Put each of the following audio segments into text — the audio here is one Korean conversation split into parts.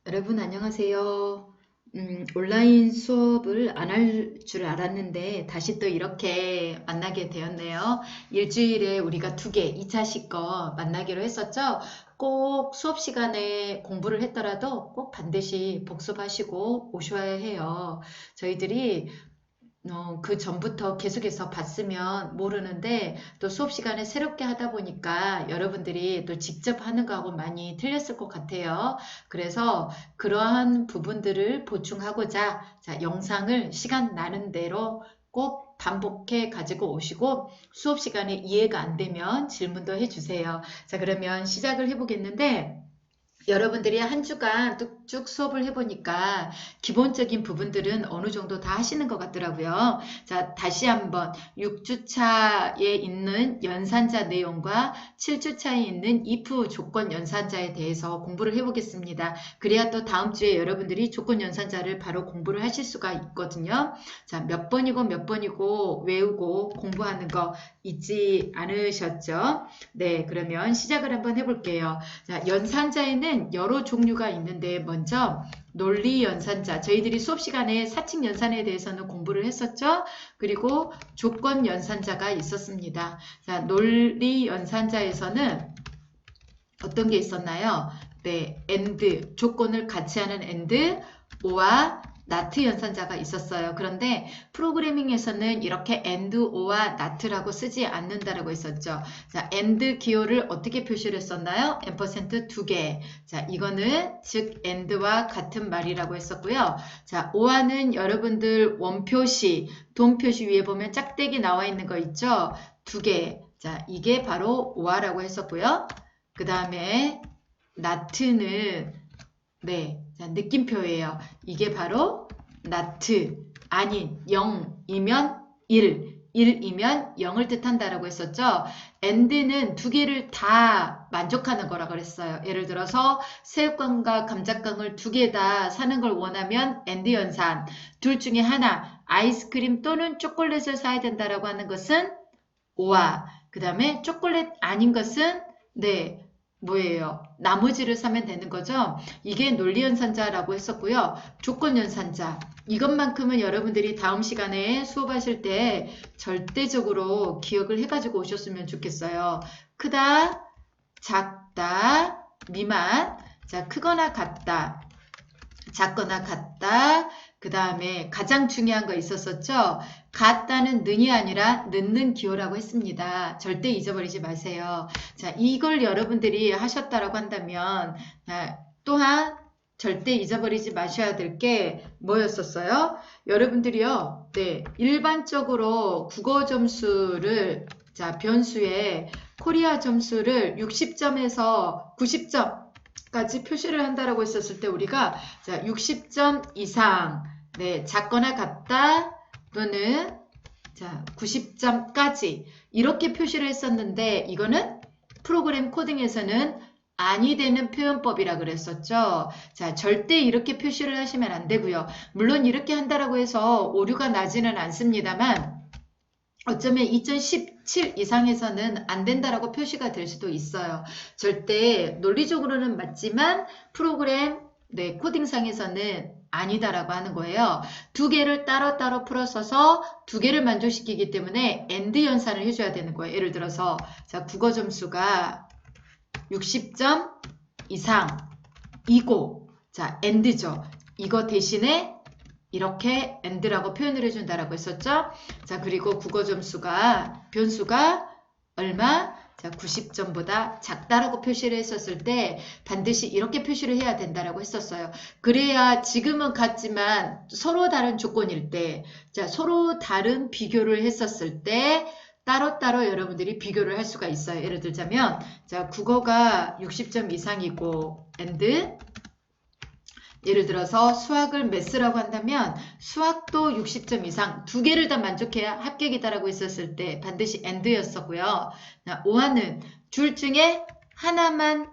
여러분 안녕하세요. 온라인 수업을 안 할 줄 알았는데 다시 또 이렇게 만나게 되었네요. 일주일에 우리가 2개, 2차씩 거 만나기로 했었죠. 꼭 수업 시간에 공부를 했더라도 꼭 반드시 복습하시고 오셔야 해요. 저희들이 그 전부터 계속해서 봤으면 모르는데 또 수업 시간에 새롭게 하다 보니까 여러분들이 또 직접 하는 거하고 많이 틀렸을 것 같아요. 그래서 그러한 부분들을 보충하고자 자, 영상을 시간 나는 대로 꼭 반복해 가지고 오시고 수업 시간에 이해가 안 되면 질문도 해주세요. 자, 그러면 시작을 해보겠는데 여러분들이 한 주간 쭉 수업을 해보니까 기본적인 부분들은 어느 정도 다 하시는 것 같더라고요. 자, 다시 한번 6주차에 있는 연산자 내용과 7주차에 있는 if 조건 연산자에 대해서 공부를 해보겠습니다. 그래야 또 다음 주에 여러분들이 조건 연산자를 바로 공부를 하실 수가 있거든요. 자, 몇 번이고 몇 번이고 외우고 공부하는 거 잊지 않으셨죠? 네, 그러면 시작을 한번 해볼게요. 자, 연산자에는 여러 종류가 있는데 먼저 논리 연산자, 저희들이 수업 시간에 사칙 연산에 대해서는 공부를 했었죠. 그리고 조건 연산자가 있었습니다. 자, 논리 연산자에서는 어떤 게 있었나요? 네, and, 조건을 같이 하는 and, or와 not 연산자가 있었어요. 그런데 프로그래밍에서는 이렇게 and, or와 not라고 쓰지 않는다라고 했었죠. 자, and 기호를 어떻게 표시를 했었나요? 앰퍼센트 2개. 자, 이거는 즉 and와 같은 말이라고 했었고요. 자, or는 여러분들 원표시, 돈표시 위에 보면 짝대기 나와 있는 거 있죠? 2개. 자, 이게 바로 or라고 했었고요. 그 다음에 not는 네, 자, 느낌표예요. 이게 바로 not, 아닌 0이면 1, 1이면 0을 뜻한다라고 했었죠. and는 2개를 다 만족하는 거라 그랬어요. 예를 들어서 새우깡과 감자깡을 2개 다 사는 걸 원하면 and 연산, 둘 중에 하나 아이스크림 또는 초콜릿을 사야 된다라고 하는 것은 or와 그 다음에 초콜릿 아닌 것은 네, 뭐예요? 나머지를 사면 되는 거죠. 이게 논리연산자라고 했었고요. 조건연산자. 이것만큼은 여러분들이 다음 시간에 수업하실 때 절대적으로 기억을 해가지고 오셨으면 좋겠어요. 크다, 작다, 미만. 자, 크거나 같다, 작거나 같다. 그 다음에 가장 중요한 거 있었었죠. 같다는 는이 아니라 는는 기호라고 했습니다. 절대 잊어버리지 마세요. 자, 이걸 여러분들이 하셨다라고 한다면 또한 절대 잊어버리지 마셔야 될 게 뭐였었어요? 여러분들이요. 네, 일반적으로 국어 점수를 자, 변수에 코리아 점수를 60점에서 90점 까지 표시를 한다라고 했었을 때 우리가 자 60점 이상 네 작거나 같다 또는 자 90점까지 이렇게 표시를 했었는데 이거는 프로그램 코딩에서는 아니 되는 표현법이라 그랬었죠. 자 절대 이렇게 표시를 하시면 안 되고요. 물론 이렇게 한다라고 해서 오류가 나지는 않습니다만 어쩌면 2017 이상에서는 안 된다라고 표시가 될 수도 있어요. 절대 논리적으로는 맞지만 프로그램 네, 코딩상에서는 아니다라고 하는 거예요. 2개를 따로따로 풀어서서 2개를 만족시키기 때문에 and 연산을 해줘야 되는 거예요. 예를 들어서 자 국어 점수가 60점 이상이고 자 and죠. 이거 대신에 이렇게 and라고 표현을 해준다라고 했었죠. 자, 그리고 국어 점수가, 변수가 얼마? 자, 90점보다 작다라고 표시를 했었을 때 반드시 이렇게 표시를 해야 된다라고 했었어요. 그래야 지금은 같지만 서로 다른 조건일 때, 자, 서로 다른 비교를 했었을 때 따로따로 여러분들이 비교를 할 수가 있어요. 예를 들자면, 자, 국어가 60점 이상이고, and 예를 들어서 수학을 매스라고 한다면 수학도 60점 이상 2개를 다 만족해야 합격이다라고 했었을 때 반드시 and였었고요. 오하는 둘 중에 하나만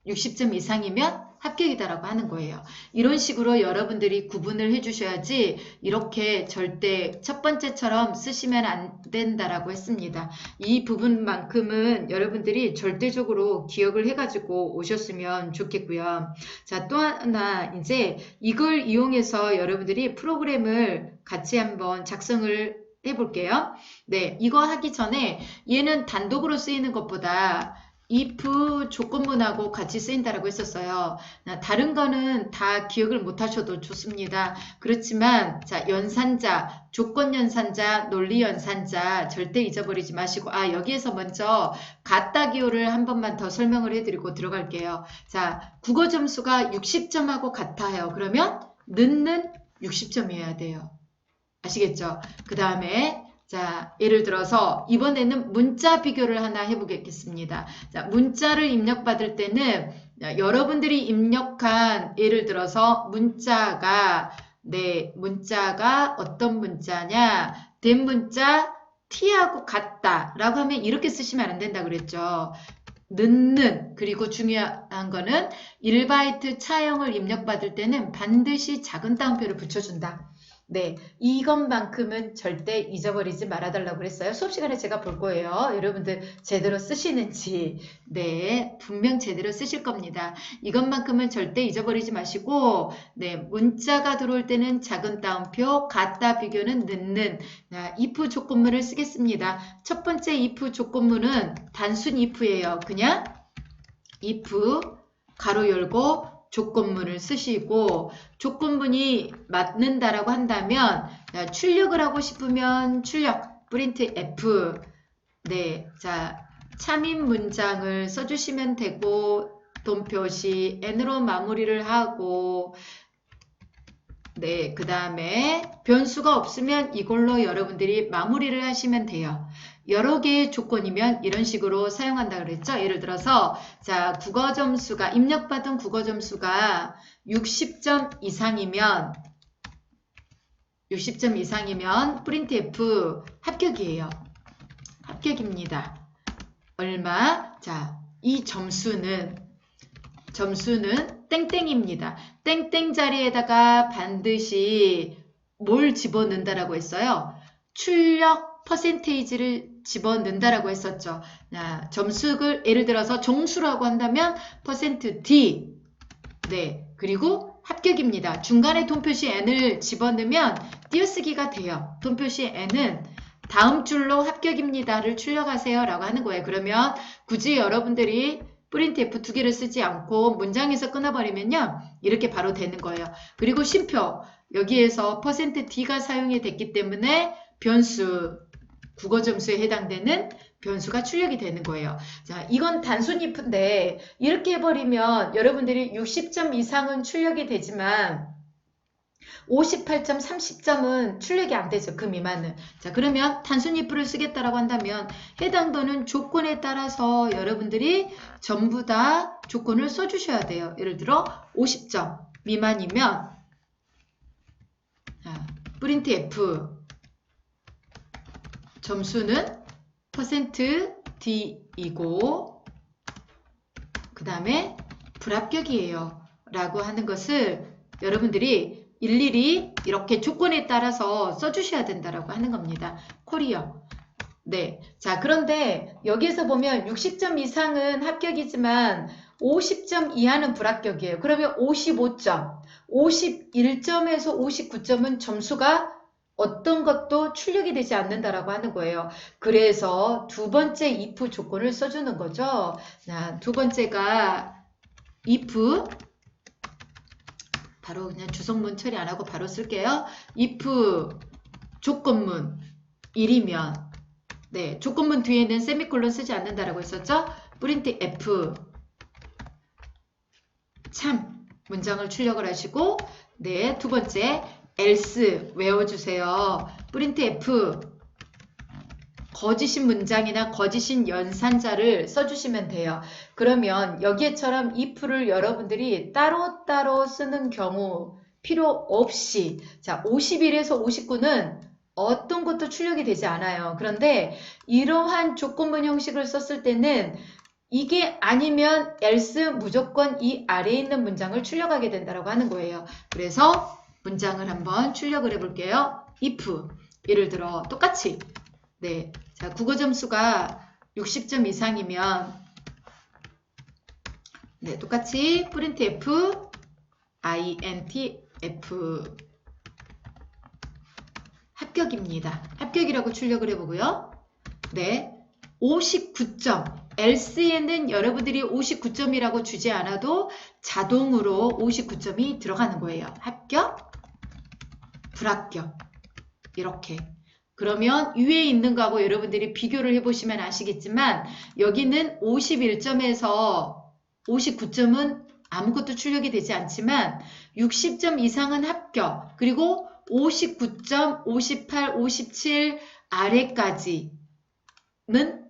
60점 이상이면 합격이다라고 하는 거예요. 이런 식으로 여러분들이 구분을 해주셔야지 이렇게 절대 첫 번째처럼 쓰시면 안 된다라고 했습니다. 이 부분만큼은 여러분들이 절대적으로 기억을 해가지고 오셨으면 좋겠고요. 자, 또 하나 이제 이걸 이용해서 여러분들이 프로그램을 같이 한번 작성을 해볼게요. 네, 이거 하기 전에 얘는 단독으로 쓰이는 것보다 if 조건문하고 같이 쓰인다라고 했었어요. 다른 거는 다 기억을 못 하셔도 좋습니다. 그렇지만 자, 연산자, 조건 연산자, 논리 연산자 절대 잊어버리지 마시고 여기에서 먼저 같다 기호를 한 번만 더 설명을 해드리고 들어갈게요. 자, 국어 점수가 60점하고 같아요. 그러면 는는 60점이어야 돼요. 아시겠죠? 그 다음에 자, 예를 들어서 이번에는 문자 비교를 하나 해보겠습니다. 자, 문자를 입력받을 때는 여러분들이 입력한 예를 들어서 문자가 어떤 문자냐? 된 문자 t하고 같다 라고 하면 이렇게 쓰시면 안 된다 그랬죠. 는는 그리고 중요한 거는 1바이트 차형을 입력받을 때는 반드시 작은 따옴표를 붙여준다. 네, 이것만큼은 절대 잊어버리지 말아달라고 그랬어요. 수업 시간에 제가 볼 거예요. 여러분들 제대로 쓰시는지. 네, 분명 제대로 쓰실 겁니다. 이것만큼은 절대 잊어버리지 마시고, 네, 문자가 들어올 때는 작은 따옴표, 같다 비교는 는는, if 조건문을 쓰겠습니다. 첫 번째 if 조건문은 단순 if예요. 그냥 if 가로 열고 조건문을 쓰시고 조건문이 맞는다라고 한다면 출력을 하고 싶으면 출력 프린트 F 네, 자 참인 문장을 써주시면 되고 돈 표시 N으로 마무리를 하고 네, 그 다음에 변수가 없으면 이걸로 여러분들이 마무리를 하시면 돼요. 여러 개의 조건이면 이런 식으로 사용한다 그랬죠. 예를 들어서 자 국어 점수가 입력받은 국어 점수가 60점 이상이면 프린트 F 합격이에요. 합격입니다. 얼마? 자, 이 점수는 땡땡입니다. 땡땡 자리에다가 반드시 뭘 집어넣는다라고 했어요? 출력 퍼센테이지를 집어넣는다라고 했었죠. 점수를 예를 들어서 정수라고 한다면 %D 네, 그리고 합격입니다. 중간에 돈표시 N을 집어넣으면 띄어쓰기가 돼요. 돈표시 N은 다음 줄로 합격입니다를 출력하세요 라고 하는 거예요. 그러면 굳이 여러분들이 프린트 F 두 개를 쓰지 않고 문장에서 끊어버리면요. 이렇게 바로 되는 거예요. 그리고 쉼표 여기에서 %D가 사용이 됐기 때문에 변수 국어 점수에 해당되는 변수가 출력이 되는 거예요. 자, 이건 단순 if인데 이렇게 해버리면 여러분들이 60점 이상은 출력이 되지만 58점, 30점은 출력이 안 되죠. 그 미만은. 자, 그러면 단순 if를 쓰겠다라고 한다면 해당되는 조건에 따라서 여러분들이 전부 다 조건을 써주셔야 돼요. 예를 들어 50점 미만이면 프린트 F 점수는 %D이고 그 다음에 불합격이에요 라고 하는 것을 여러분들이 일일이 이렇게 조건에 따라서 써주셔야 된다라고 하는 겁니다. 코리어. 네. 자, 그런데 여기에서 보면 60점 이상은 합격이지만 50점 이하는 불합격이에요. 그러면 55점, 51점에서 59점은 점수가 어떤 것도 출력이 되지 않는다라고 하는 거예요. 그래서 두 번째 if 조건을 써주는 거죠. 자, 두 번째가 if 바로 그냥 주성문 처리 안 하고 바로 쓸게요. if 조건문 1이면 네, 조건문 뒤에는 세미콜론 쓰지 않는다라고 했었죠. 프린트 F 참 문장을 출력을 하시고 네, 두 번째 else 외워주세요. 프린트 F 거짓인 문장이나 거짓인 연산자를 써주시면 돼요. 그러면 여기에처럼 if를 여러분들이 따로따로 쓰는 경우 필요 없이 자 51에서 59는 어떤 것도 출력이 되지 않아요. 그런데 이러한 조건문 형식을 썼을 때는 이게 아니면 else 무조건 이 아래에 있는 문장을 출력하게 된다고 하는 거예요. 그래서 문장을 한번 출력을 해볼게요. if 예를 들어 똑같이 네, 자 국어 점수가 60점 이상이면 네, 똑같이 printf intf 합격입니다. 합격이라고 출력을 해보고요. 네, 59점 else에는 여러분들이 59점이라고 주지 않아도 자동으로 59점이 들어가는 거예요. 합격, 불합격 이렇게. 그러면 위에 있는 거하고 여러분들이 비교를 해보시면 아시겠지만 여기는 51점에서 59점은 아무것도 출력이 되지 않지만 60점 이상은 합격, 그리고 59점, 58, 57 아래까지는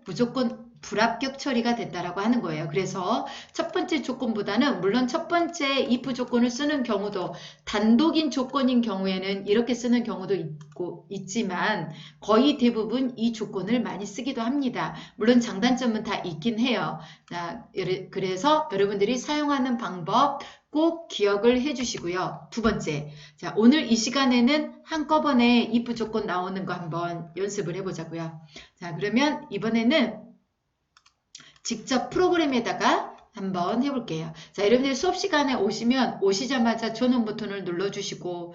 무조건 불합격 처리가 됐다라고 하는 거예요. 그래서 첫 번째 조건보다는 물론 첫 번째 if 조건을 쓰는 경우도 단독인 조건인 경우에는 이렇게 쓰는 경우도 있지만 거의 대부분 이 조건을 많이 쓰기도 합니다. 물론 장단점은 다 있긴 해요. 자, 그래서 여러분들이 사용하는 방법 꼭 기억을 해주시고요. 두 번째, 자 오늘 이 시간에는 한꺼번에 if 조건 나오는 거 한번 연습을 해보자고요. 자 그러면 이번에는 직접 프로그램에다가 한번 해볼게요. 자, 여러분들 수업 시간에 오시자마자 전원 버튼을 눌러주시고,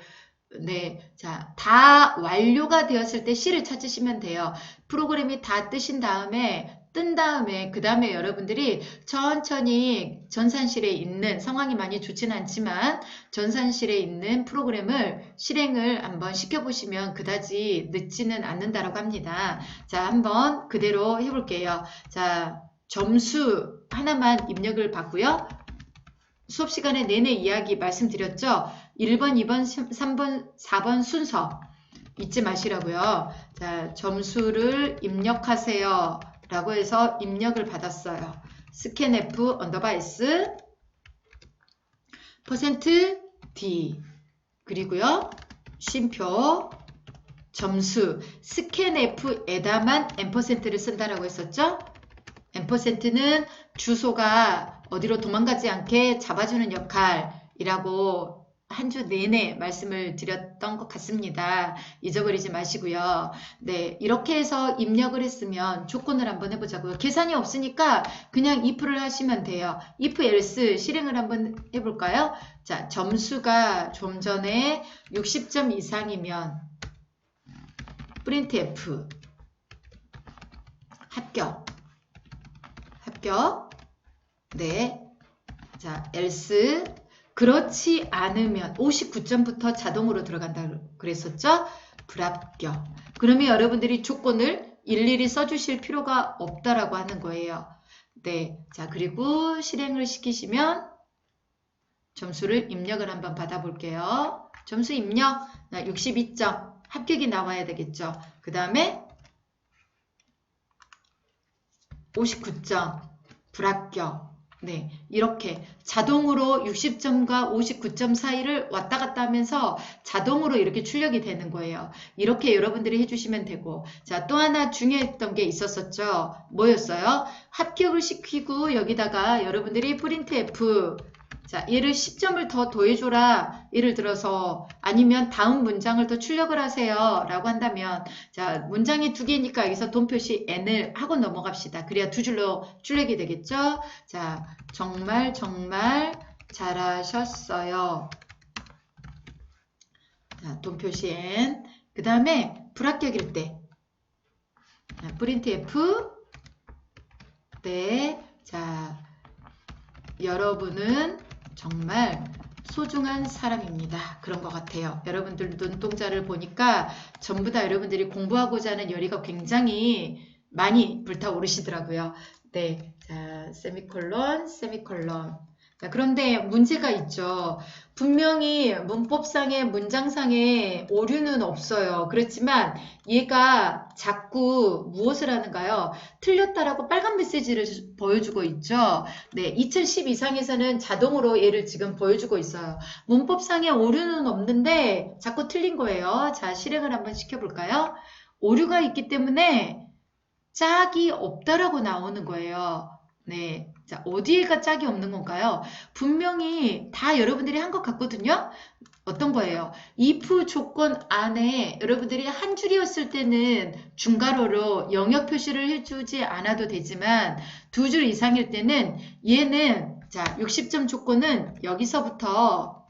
네, 자, 다 완료가 되었을 때 C를 찾으시면 돼요. 프로그램이 다 뜬 다음에, 그 다음에 여러분들이 천천히 전산실에 있는, 상황이 많이 좋진 않지만, 전산실에 있는 프로그램을 실행을 한번 시켜보시면 그다지 늦지는 않는다라고 합니다. 자, 한번 그대로 해볼게요. 자, 점수 하나만 입력을 받고요. 수업 시간에 내내 이야기 말씀드렸죠. 1번, 2번, 3번, 4번 순서 잊지 마시라고요. 자, 점수를 입력하세요. 라고 해서 입력을 받았어요. scanf _s %d 그리고요. 쉼표 점수 scanf에다만 %를 쓴다라고 했었죠. %는 주소가 어디로 도망가지 않게 잡아주는 역할이라고 한 주 내내 말씀을 드렸던 것 같습니다. 잊어버리지 마시고요. 네, 이렇게 해서 입력을 했으면 조건을 한번 해보자고요. 계산이 없으니까 그냥 if를 하시면 돼요. if else 실행을 한번 해볼까요? 자, 점수가 좀 전에 60점 이상이면 printf 합격. 네. 자, else 그렇지 않으면 59점부터 자동으로 들어간다고 그랬었죠? 불합격. 그러면 여러분들이 조건을 일일이 써주실 필요가 없다라고 하는 거예요. 네. 자, 그리고 실행을 시키시면 점수를 입력을 한번 받아볼게요. 점수 입력 62점 합격이 나와야 되겠죠. 그 다음에 59점 불합격. 네, 이렇게 자동으로 60점과 59점 사이를 왔다 갔다 하면서 자동으로 이렇게 출력이 되는 거예요. 이렇게 여러분들이 해주시면 되고, 자, 또 하나 중요했던 게 있었었죠. 뭐였어요? 합격을 시키고 여기다가 여러분들이 printf 자, 얘를 10점을 더 더해줘라. 예를 들어서 아니면 다음 문장을 더 출력을 하세요. 라고 한다면 자, 문장이 두 개니까 여기서 돈 표시 n을 하고 넘어갑시다. 그래야 두 줄로 출력이 되겠죠. 자, 정말 잘하셨어요. 자, 돈 표시 n. 그 다음에 불합격일 때 printf 네, 자, 여러분은 정말 소중한 사람입니다. 그런 것 같아요. 여러분들 눈동자를 보니까 전부 다 여러분들이 공부하고자 하는 열의가 굉장히 많이 불타오르시더라고요. 네, 자, 세미콜론. 자, 그런데 문제가 있죠. 분명히 문법상의 문장상의 오류는 없어요. 그렇지만 얘가 자꾸 무엇을 하는가요? 틀렸다라고 빨간 메시지를 보여주고 있죠. 네, 2010 이상에서는 자동으로 얘를 지금 보여주고 있어요. 문법상의 오류는 없는데 자꾸 틀린 거예요. 자, 실행을 한번 시켜볼까요? 오류가 있기 때문에 짝이 없다라고 나오는 거예요. 네, 자, 어디에가 짝이 없는 건가요? 분명히 다 여러분들이 한 것 같거든요? 어떤 거예요? if 조건 안에 여러분들이 한 줄이었을 때는 중괄호로 영역 표시를 해주지 않아도 되지만 두 줄 이상일 때는 얘는 자 60점 조건은 여기서부터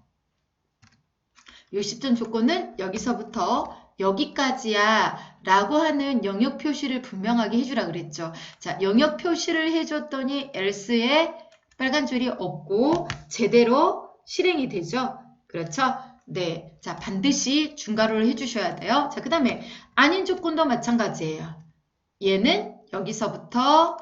60점 조건은 여기서부터 여기까지야 라고 하는 영역 표시를 분명하게 해주라 그랬죠. 자, 영역 표시를 해줬더니 else에 빨간 줄이 없고 제대로 실행이 되죠. 그렇죠? 네. 자, 반드시 중괄호를 해주셔야 돼요. 자, 그 다음에 아닌 조건도 마찬가지예요. 얘는 여기서부터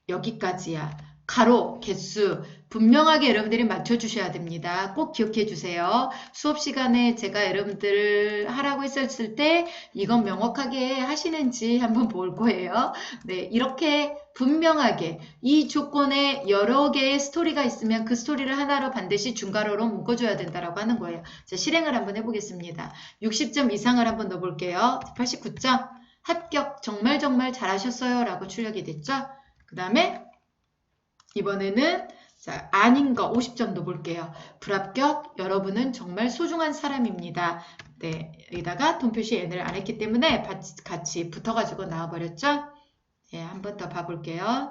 여기까지야. 가로, 개수 분명하게 여러분들이 맞춰주셔야 됩니다. 꼭 기억해 주세요. 수업 시간에 제가 여러분들 하라고 했었을 때 이건 명확하게 하시는지 한번 볼 거예요. 네, 이렇게 분명하게 이 조건에 여러 개의 스토리가 있으면 그 스토리를 하나로 반드시 중괄호로 묶어줘야 된다라고 하는 거예요. 자, 실행을 한번 해보겠습니다. 60점 이상을 한번 넣어볼게요. 89점. 합격. 정말 잘하셨어요. 라고 출력이 됐죠. 그 다음에 이번에는 자, 아닌 거 50점 넣어볼게요. 불합격. 여러분은 정말 소중한 사람입니다. 네, 여기다가 돈표시 n을 안 했기 때문에 같이 붙어가지고 나와버렸죠. 네, 한 번 더 봐볼게요.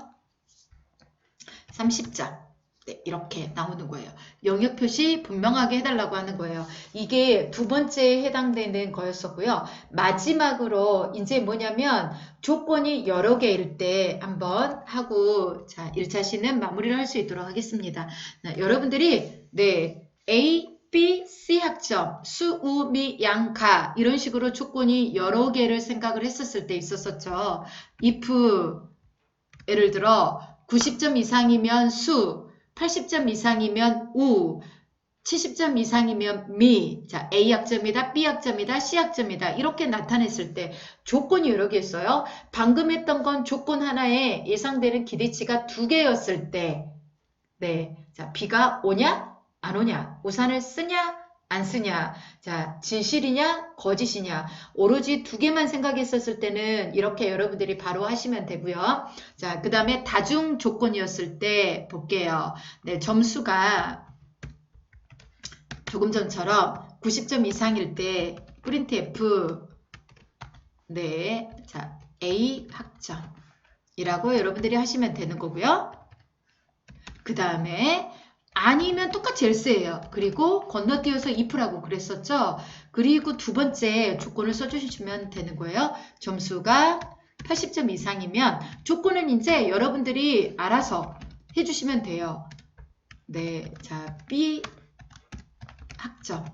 30점. 네, 이렇게 나오는 거예요. 영역 표시 분명하게 해달라고 하는 거예요. 이게 두 번째에 해당되는 거였었고요. 마지막으로 이제 뭐냐면 조건이 여러 개일 때 한번 하고 자 1차 시는 마무리를 할 수 있도록 하겠습니다. 자, 여러분들이 네 A, B, C 학점, 수, 우, 미, 양, 가 이런 식으로 조건이 여러 개를 생각을 했었을 때 있었었죠. if 예를 들어 90점 이상이면 수 80점 이상이면 우, 70점 이상이면 미, 자 A 학점이다, B 학점이다, C 학점이다 이렇게 나타냈을 때 조건이 여러 개 있어요. 방금 했던 건 조건 하나에 예상되는 기대치가 두 개였을 때 네, 자 비가 오냐 안 오냐, 우산을 쓰냐 안 쓰냐, 자 진실이냐 거짓이냐 오로지 두 개만 생각했었을 때는 이렇게 여러분들이 바로 하시면 되고요. 자, 그 다음에 다중 조건이었을 때 볼게요. 네, 점수가 조금 전처럼 90점 이상일 때 프린트 F 네, 자 A 학점이라고 여러분들이 하시면 되는 거고요. 그 다음에 아니면 똑같이 else예요. 그리고 건너뛰어서 if라고 그랬었죠. 그리고 두 번째 조건을 써주시면 되는 거예요. 점수가 80점 이상이면 조건은 이제 여러분들이 알아서 해주시면 돼요. 네, 자 B 학점.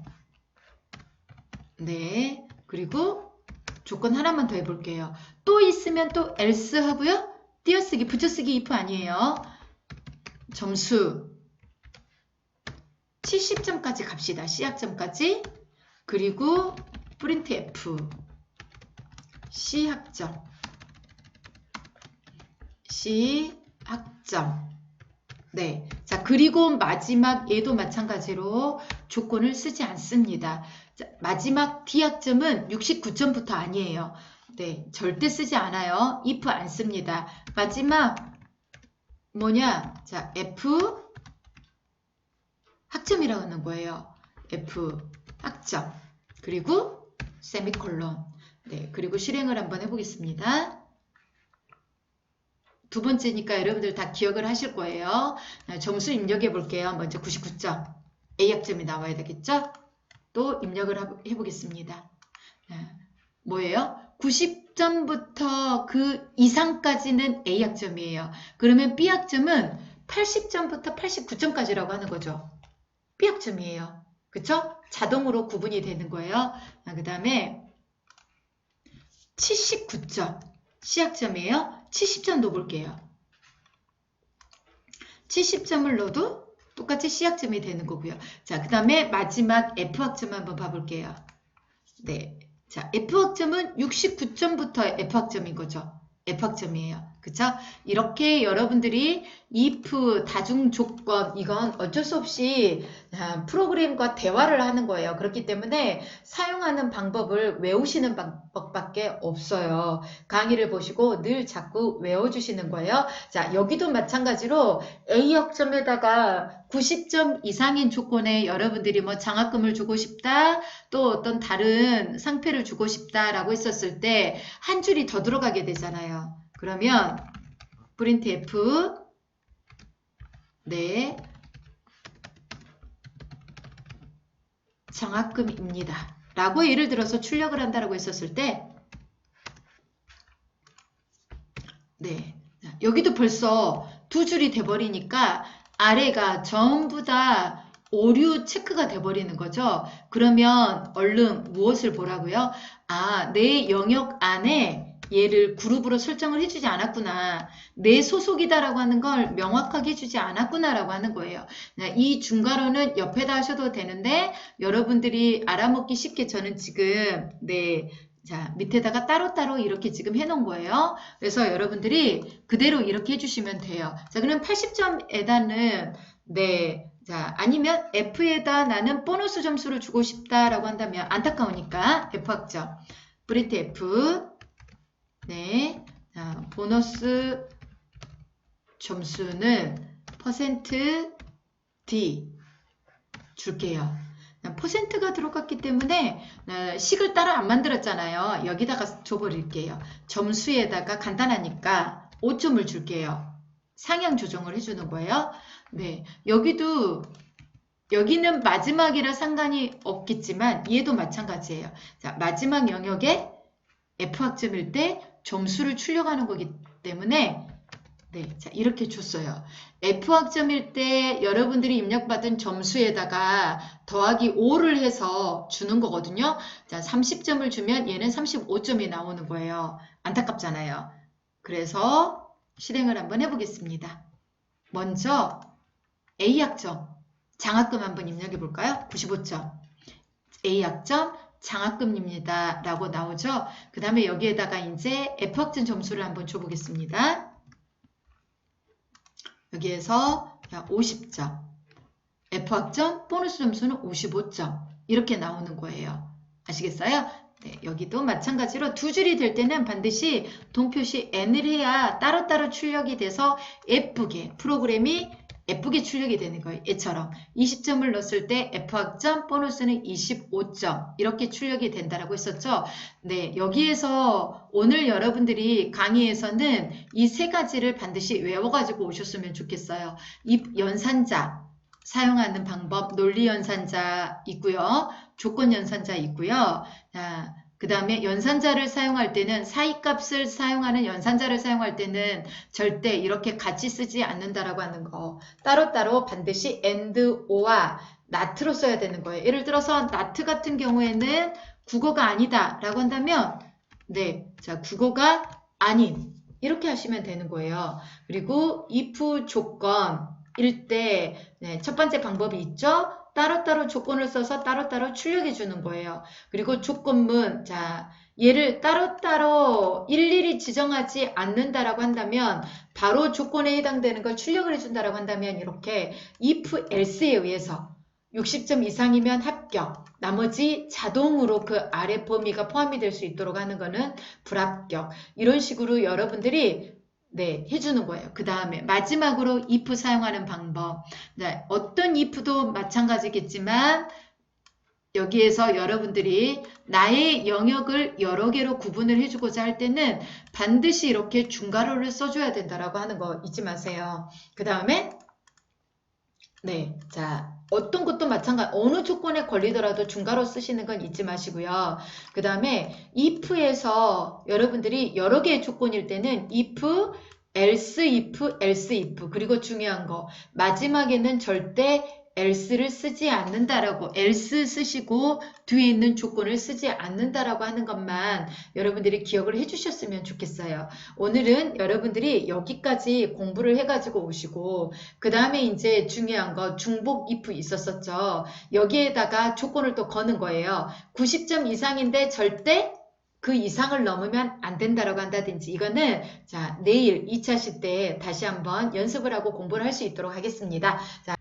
네, 그리고 조건 하나만 더 해볼게요. 또 있으면 또 else 하고요. 띄어쓰기, 붙여쓰기 if 아니에요. 점수 70점까지 갑시다. C학점까지. 그리고 프린트 F C학점 C학점 네, 자 그리고 마지막 얘도 마찬가지로 조건을 쓰지 않습니다. 자, 마지막 D학점은 69점부터 아니에요. 네, 절대 쓰지 않아요. if 안 씁니다. 마지막 뭐냐? 자, F 학점이라고 하는 거예요. F 학점 그리고 세미콜론 네 그리고 실행을 한번 해보겠습니다. 두 번째니까 여러분들 다 기억을 하실 거예요. 점수 입력해 볼게요. 먼저 99점 A 학점이 나와야 되겠죠? 또 입력을 해보겠습니다. 뭐예요? 90점부터 그 이상까지는 A 학점이에요. 그러면 B 학점은 80점부터 89점까지라고 하는 거죠. B 학점이에요. 그쵸? 자동으로 구분이 되는 거예요. 그 다음에 79점 C 학점이에요. 70점 넣어볼게요. 70점을 넣어도 똑같이 C 학점이 되는 거고요. 자, 그 다음에 마지막 F 학점 한번 봐볼게요. 네, 자 F 학점은 69점부터 F 학점인 거죠. F 학점이에요. 그쵸? 이렇게 여러분들이 if 다중 조건 이건 어쩔 수 없이 프로그램과 대화를 하는 거예요. 그렇기 때문에 사용하는 방법을 외우시는 방법밖에 없어요. 강의를 보시고 늘 자꾸 외워주시는 거예요. 자, 여기도 마찬가지로 A학점에다가 90점 이상인 조건에 여러분들이 뭐 장학금을 주고 싶다, 또 어떤 다른 상패를 주고 싶다라고 했었을 때 한 줄이 더 들어가게 되잖아요. 그러면 printf 네 장학금입니다 라고 예를 들어서 출력을 한다라고 했었을 때 네 여기도 벌써 두 줄이 돼버리니까 아래가 전부 다 오류 체크가 돼버리는 거죠. 그러면 얼른 무엇을 보라고요? 아, 내 영역 안에 얘를 그룹으로 설정을 해주지 않았구나. 내 소속이다라고 하는 걸 명확하게 해주지 않았구나라고 하는 거예요. 이 중괄호는 옆에다 하셔도 되는데 여러분들이 알아먹기 쉽게 저는 지금 자, 밑에다가 따로따로 이렇게 지금 해놓은 거예요. 그래서 여러분들이 그대로 이렇게 해주시면 돼요. 자, 그럼 80점에다는 자, 아니면 F에다 나는 보너스 점수를 주고 싶다라고 한다면 안타까우니까 F학점 프린트 F 자, 보너스 점수는 %D 줄게요. 퍼센트가 들어갔기 때문에 식을 따로 안 만들었잖아요. 여기다가 줘버릴게요. 점수에다가 간단하니까 5점을 줄게요. 상향 조정을 해주는 거예요. 네, 여기는 마지막이라 상관이 없겠지만 얘도 마찬가지예요. 자, 마지막 영역에 F학점일 때 점수를 출력하는 거기 때문에 자, 이렇게 줬어요. F학점일 때 여러분들이 입력받은 점수에다가 더하기 5를 해서 주는 거거든요. 자, 30점을 주면 얘는 35점이 나오는 거예요. 안타깝잖아요. 그래서 실행을 한번 해보겠습니다. 먼저 A학점 장학금 한번 입력해 볼까요? 95점 A학점 장학금입니다 라고 나오죠. 그 다음에 여기에다가 이제 F학점 점수를 한번 줘보겠습니다. 여기에서 50점 F학점 보너스 점수는 55점 이렇게 나오는 거예요. 아시겠어요? 네, 여기도 마찬가지로 두 줄이 될 때는 반드시 동표시 N을 해야 따로따로 출력이 돼서 예쁘게 프로그램이 예쁘게 출력이 되는 거예요. 얘처럼 20점을 넣었을 때 F학점 보너스는 25점 이렇게 출력이 된다라고 했었죠. 네, 여기에서 오늘 여러분들이 강의에서는 이 세 가지를 반드시 외워가지고 오셨으면 좋겠어요. 입 연산자 사용하는 방법, 논리 연산자 있고요. 조건 연산자 있고요. 그 다음에 연산자를 사용할 때는 사이값을 사용하는 연산자를 사용할 때는 절대 이렇게 같이 쓰지 않는다라고 하는 거. 따로따로 반드시 and, or와 not로 써야 되는 거예요. 예를 들어서 not 같은 경우에는 국어가 아니다 라고 한다면 자, 국어가 아닌 이렇게 하시면 되는 거예요. 그리고 if 조건일 때 첫 번째 방법이 있죠. 따로따로 조건을 써서 따로따로 출력해 주는 거예요. 그리고 조건문, 자, 얘를 따로따로 일일이 지정하지 않는다라고 한다면 바로 조건에 해당되는 걸 출력을 해준다라고 한다면 이렇게 if, else에 의해서 60점 이상이면 합격, 나머지 자동으로 그 아래 범위가 포함이 될 수 있도록 하는 거는 불합격. 이런 식으로 여러분들이 해주는 거예요. 그 다음에 마지막으로 if 사용하는 방법. 어떤 if도 마찬가지겠지만 여기에서 여러분들이 나의 영역을 여러 개로 구분을 해주고자 할 때는 반드시 이렇게 중괄호를 써줘야 된다라고 하는 거 잊지 마세요. 그 다음에 자, 어떤 것도 마찬가지, 어느 조건에 걸리더라도 중괄호 쓰시는 건 잊지 마시고요. 그 다음에 if에서 여러분들이 여러 개의 조건일 때는 if, else if, 그리고 중요한 거 마지막에는 절대 else를 쓰지 않는다라고, else 쓰시고 뒤에 있는 조건을 쓰지 않는다라고 하는 것만 여러분들이 기억을 해주셨으면 좋겠어요. 오늘은 여러분들이 여기까지 공부를 해가지고 오시고 그 다음에 이제 중요한 거 중복 if 있었었죠. 여기에다가 조건을 또 거는 거예요. 90점 이상인데 절대 그 이상을 넘으면 안 된다라고 한다든지 이거는 자 내일 2차 시 때 다시 한번 연습을 하고 공부를 할 수 있도록 하겠습니다. 자,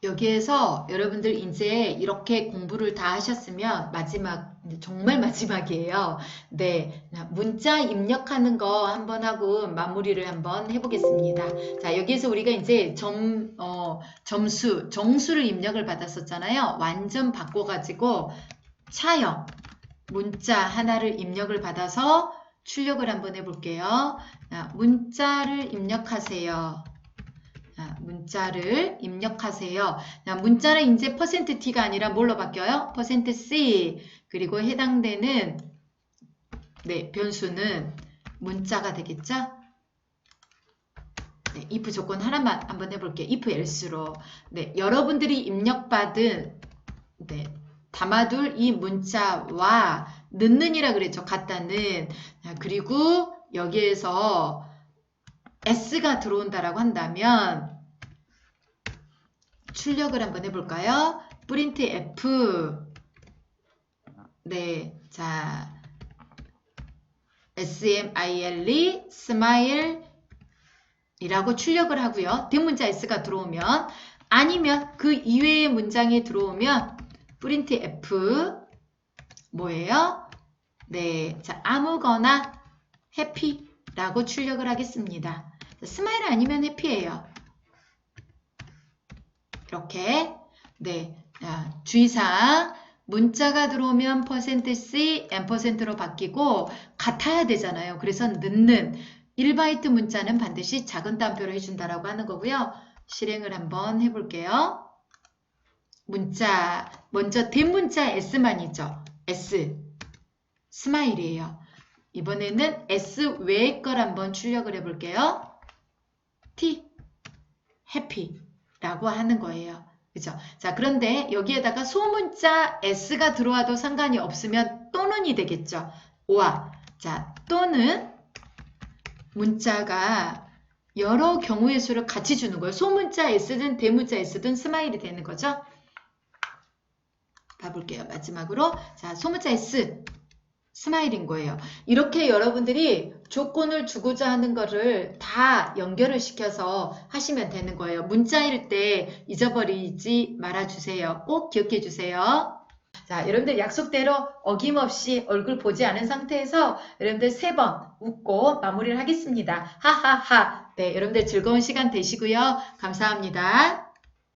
여기에서 여러분들 이제 이렇게 공부를 다 하셨으면 마지막, 정말 마지막이에요. 네, 문자 입력하는 거 한번 하고 마무리를 한번 해보겠습니다. 자, 여기에서 우리가 이제 정수를 입력을 받았었잖아요. 완전 바꿔가지고 차형 문자 하나를 입력을 받아서 출력을 한번 해볼게요. 문자를 입력하세요. 문자를 입력하세요. 문자는 이제 %t가 아니라 뭘로 바뀌어요? %c 그리고 해당되는 변수는 문자가 되겠죠? 네, if 조건 하나만 한번 해볼게요. if else로 여러분들이 입력받은 담아둘 이 문자와 넣는이라 그랬죠. 갖다는 그리고 여기에서 s가 들어온다라고 한다면 출력을 한번 해볼까요? print f 자 smile smile 이라고 출력을 하고요. 대문자 s가 들어오면 아니면 그 이외의 문장이 들어오면 print f 뭐예요? 자 아무거나 happy 라고 출력을 하겠습니다. 스마일 아니면 해피예요. 이렇게 주의사항 문자가 들어오면 %c, %로 바뀌고 같아야 되잖아요. 그래서 넣는 1바이트 문자는 반드시 작은 따옴표로 해준다라고 하는 거고요. 실행을 한번 해볼게요. 문자 먼저 대문자 s만이죠. s 스마일이에요. 이번에는 S 외의 걸 한번 출력을 해볼게요. T, happy 라고 하는 거예요. 그죠? 자, 그런데 여기에다가 소문자 S가 들어와도 상관이 없으면 또는이 되겠죠. 자, 또는 문자가 여러 경우의 수를 같이 주는 거예요. 소문자 S든 대문자 S든 스마일이 되는 거죠. 봐볼게요. 마지막으로. 자, 소문자 S. 스마일인 거예요. 이렇게 여러분들이 조건을 주고자 하는 거를 다 연결을 시켜서 하시면 되는 거예요. 문자일 때 잊어버리지 말아주세요. 꼭 기억해 주세요. 자, 여러분들 약속대로 어김없이 얼굴 보지 않은 상태에서 여러분들 3번 웃고 마무리를 하겠습니다. 하하하. 여러분들 즐거운 시간 되시고요. 감사합니다.